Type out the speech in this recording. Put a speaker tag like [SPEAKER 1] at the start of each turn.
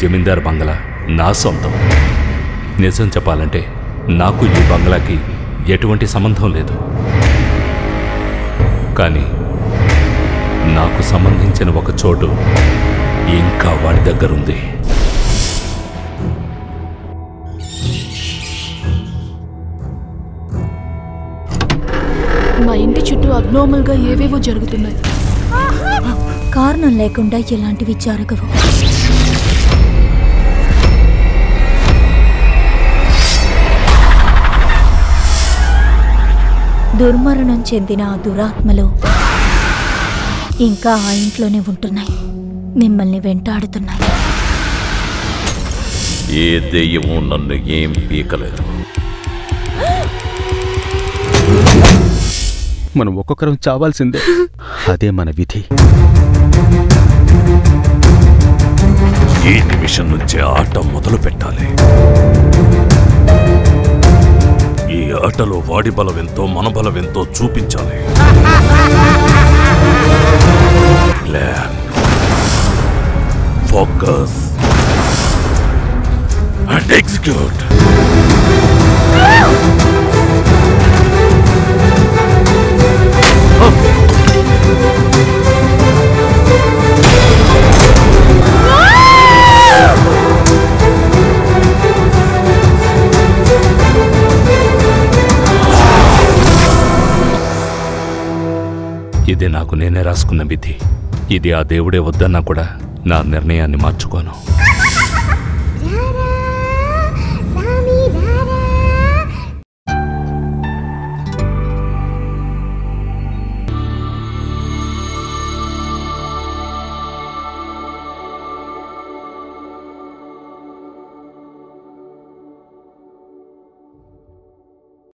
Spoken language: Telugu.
[SPEAKER 1] జమీందార్ బంగ్లా నా సొంతం. నిజం చెప్పాలంటే నాకు ఈ బంగ్లాకి ఎటువంటి సంబంధం లేదు. కానీ నాకు సంబంధించిన ఒక చోటు ఇంకా వాడి దగ్గరుంది.
[SPEAKER 2] మా ఇంటి చుట్టూ అబ్నార్మల్గా ఏవేవో జరుగుతున్నాయి.
[SPEAKER 3] కారణం లేకుండా ఇలాంటివి జరగవు. దుర్మరణం చెందిన ఆ దురాత్మలు ఇంకా ఆ ఇంట్లోనే ఉంటున్నాయి, మిమ్మల్ని వెంటాడుతున్నాయి.
[SPEAKER 4] ఏ దెయ్యమూ నన్ను ఏం పీకలేదు.
[SPEAKER 5] మనం ఒక్కొక్కరం చావాల్సిందే. అదే మన విధి.
[SPEAKER 4] ఈ నిమిషం నుంచే ఆట మొదలు పెట్టాలి. ఈ ఆటలో వాడి బలం ఎంతో మన బలం ఎంతో చూపించాలి. Plan, focus and execute.
[SPEAKER 1] ఇది నాకు నేనే రాసుకున్న విధి. ఇది ఆ దేవుడే వద్దన్నా కూడా నా నిర్ణయాన్ని మార్చుకోను.